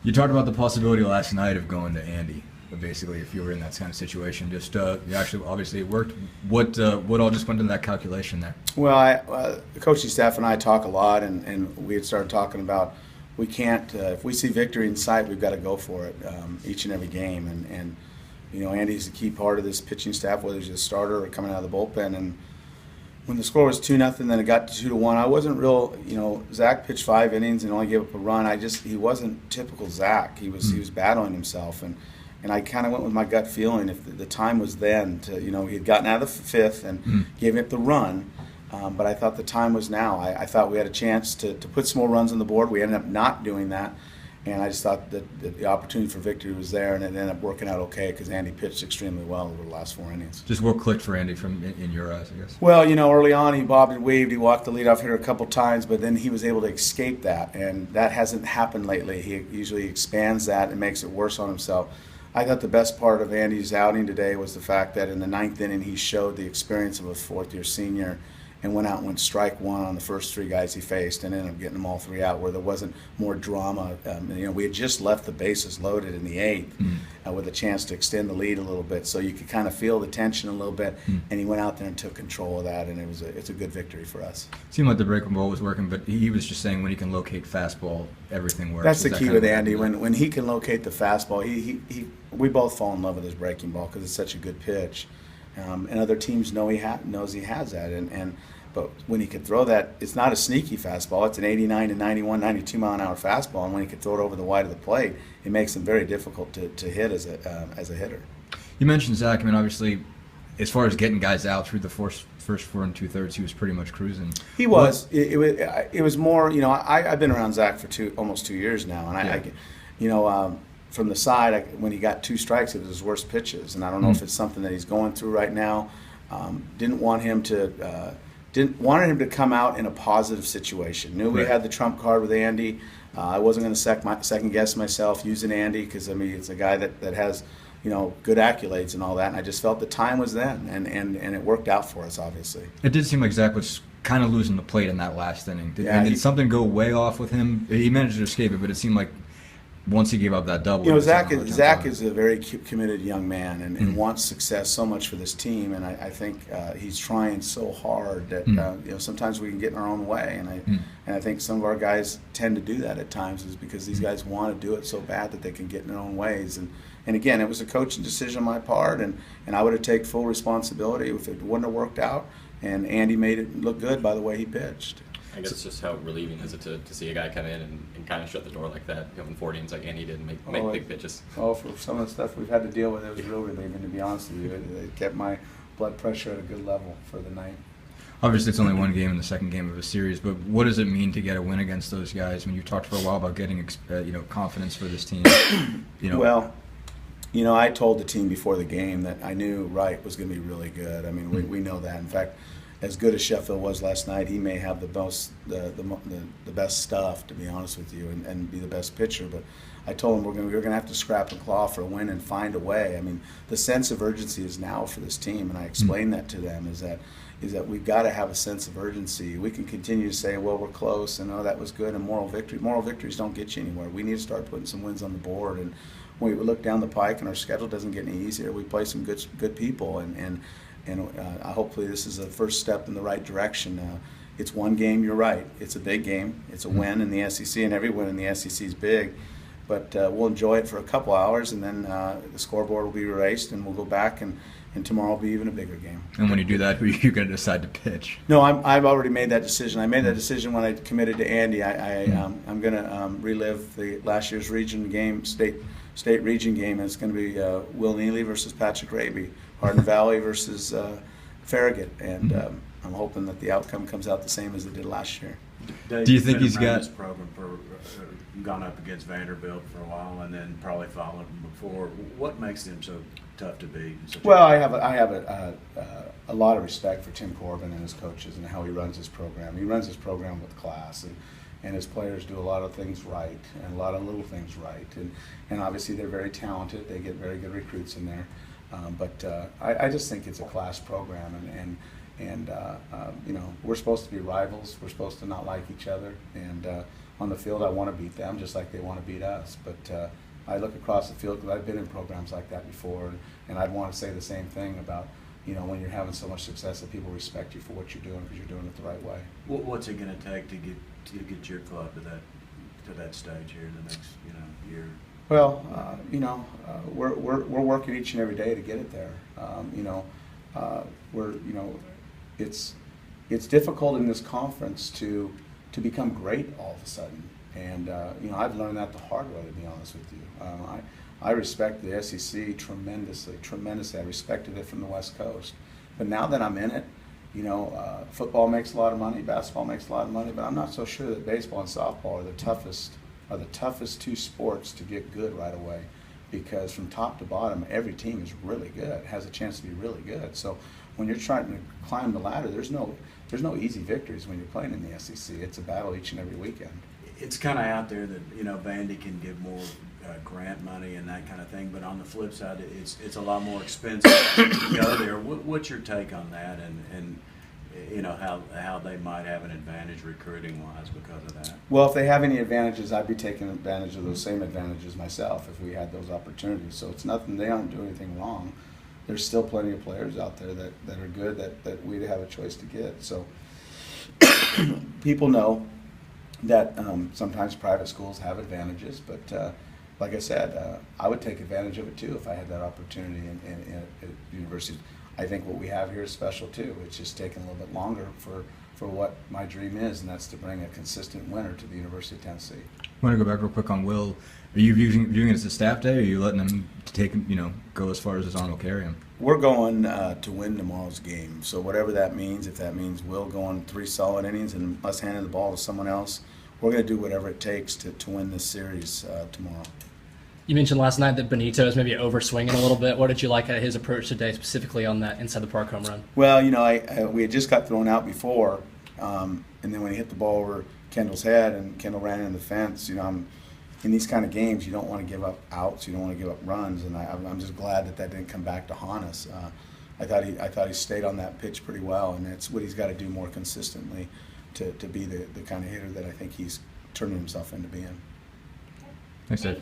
You talked about the possibility last night of going to Andy. Basically, if you were in that kind of situation, just you actually obviously it worked. What all just went into that calculation there? Well, the coaching staff and I talk a lot, and we had started talking about we can't if we see victory in sight, we've got to go for it each and every game. And you know, Andy's a key part of this pitching staff, whether he's a starter or coming out of the bullpen. And when the score was 2-0, then it got to 2-1. I wasn't real, you know. Zach pitched 5 innings and only gave up a run. He wasn't typical Zach. He was battling himself, and I kind of went with my gut feeling. If the time was then to, you know, he had gotten out of the 5th and gave up the run, but I thought the time was now. I thought we had a chance to put some more runs on the board. We ended up not doing that, and I just thought that the opportunity for victory was there, and it ended up working out okay because Andy pitched extremely well over the last 4 innings. Just what clicked for Andy from in your eyes, I guess? Well, you know, early on he bobbed and weaved. He walked the leadoff hitter a couple times, but then he was able to escape that, and that hasn't happened lately. He usually expands that and makes it worse on himself. I thought the best part of Andy's outing today was the fact that in the 9th inning he showed the experience of a 4th-year senior and went out and went strike 1 on the first 3 guys he faced and ended up getting them all 3 out where there wasn't more drama. You know, we had just left the bases loaded in the 8th with a chance to extend the lead a little bit, so you could kind of feel the tension a little bit, and he went out there and took control of that, and it's a good victory for us. It seemed like the breaking ball was working, but he was just saying when he can locate fastball, everything works. That's the key with Andy. When he can locate the fastball, we both fall in love with his breaking ball because it's such a good pitch, and other teams knows he has that, but when he could throw that, it's not a sneaky fastball. It's an 89 to 91, 92 mile an hour fastball, and when he could throw it over the wide of the plate, it makes him very difficult to hit as a hitter. You mentioned Zach. I mean, obviously, as far as getting guys out through the first 4 2/3, he was pretty much cruising. He was. It was more. You know, I've been around Zach for almost 2 years now, and from the side, when he got 2 strikes, it was his worst pitches, and I don't know if it's something that he's going through right now. Wanted him to come out in a positive situation. Knew we had the trump card with Andy. I wasn't going to second guess myself using Andy because, I mean, it's a guy that has, you know, good accolades and all that. And I just felt the time was then, and it worked out for us, obviously. It did seem like Zach was kind of losing the plate in that last inning. Did something go way off with him? He managed to escape it, but it seemed like once he gave up that double. You know, Zach is a very committed young man and wants success so much for this team, and I think he's trying so hard that you know, sometimes we can get in our own way, and I think some of our guys tend to do that at times, is because these guys want to do it so bad that they can get in their own ways, and again, it was a coaching decision on my part, and I would have taken full responsibility if it wouldn't have worked out, and Andy made it look good by the way he pitched. I guess it's just how relieving is it to see a guy come in and kind of shut the door like that, in 4 innings like Andy did, and make big pitches. Oh, for some of the stuff we've had to deal with, it was real relieving, to be honest with you. It kept my blood pressure at a good level for the night. Obviously, it's only one game in the second game of a series, but what does it mean to get a win against those guys? I mean, you've talked for a while about getting confidence for this team. Well, you know, I told the team before the game that I knew Wright was going to be really good. I mean, we know that. In fact, as good as Sheffield was last night, he may have the best stuff, to be honest with you, and be the best pitcher. But I told him we're going to have to scrap and claw for a win and find a way. I mean, the sense of urgency is now for this team, and I explained that to them, is that we've got to have a sense of urgency. We can continue to say, well, we're close, and oh, that was good, and moral victories don't get you anywhere. We need to start putting some wins on the board, and when we look down the pike and our schedule doesn't get any easier, we play some good people, and hopefully this is the first step in the right direction. It's one game, you're right. It's a big game. It's a win in the SEC, and every win in the SEC is big. But we'll enjoy it for a couple hours, and then the scoreboard will be erased, and we'll go back, and tomorrow will be even a bigger game. And when you do that, who are you going to decide to pitch? No, I've already made that decision. I made that decision when I committed to Andy. I'm going to relive the last year's region game, state region game, and it's going to be Will Neely versus Patrick Raby. Hardin Valley versus Farragut, and I'm hoping that the outcome comes out the same as it did last year. Dave, do you think he's got this program for gone up against Vanderbilt for a while, and then probably followed him before? What makes them so tough to beat? Well, I have a lot of respect for Tim Corbin and his coaches and how he runs his program. He runs his program with class, and his players do a lot of things right and a lot of little things right, and obviously they're very talented. They get very good recruits in there. But I just think it's a class program, And we're supposed to be rivals. We're supposed to not like each other. And on the field, I want to beat them just like they want to beat us. But I look across the field because I've been in programs like that before, and I'd want to say the same thing about when you're having so much success that people respect you for what you're doing because you're doing it the right way. What's it going to take to get your club to that stage here in the next year? Well, we're working each and every day to get it there. It's difficult in this conference to become great all of a sudden, and I've learned that the hard way, to be honest with you. I respect the SEC tremendously. I respected it from the West Coast, but now that I'm in it, football makes a lot of money, basketball makes a lot of money, but I'm not so sure that baseball and softball are the toughest two sports to get good right away, because from top to bottom, every team is really good, has a chance to be really good. So when you're trying to climb the ladder, there's no easy victories when you're playing in the SEC. It's a battle each and every weekend. It's kind of out there that Vandy can give more grant money and that kind of thing, but on the flip side, it's a lot more expensive to go there. What's your take on that, and how they might have an advantage recruiting wise because of that? Well, if they have any advantages, I'd be taking advantage of those same advantages myself if we had those opportunities. So it's nothing, they aren't doing anything wrong. There's still plenty of players out there that are good that we'd have a choice to get. So people know that sometimes private schools have advantages, but like I said, I would take advantage of it too if I had that opportunity at universities. I think what we have here is special too. It's just taking a little bit longer for what my dream is, and that's to bring a consistent winner to the University of Tennessee. I want to go back real quick on Will. Are you viewing it as a staff day, or are you letting him go as far as his arm will carry him? We're going to win tomorrow's game. So whatever that means, if that means Will going 3 solid innings and us handing the ball to someone else, we're going to do whatever it takes to win this series tomorrow. You mentioned last night that Benito is maybe overswinging a little bit. What did you like his approach today, specifically on that inside the park home run? Well, we had just got thrown out before, and then when he hit the ball over Kendall's head and Kendall ran into the fence, in these kind of games, you don't want to give up outs, you don't want to give up runs, and I'm just glad that didn't come back to haunt us. I thought he stayed on that pitch pretty well, and that's what he's got to do more consistently to be the kind of hitter that I think he's turning himself into being. Thanks, Dave.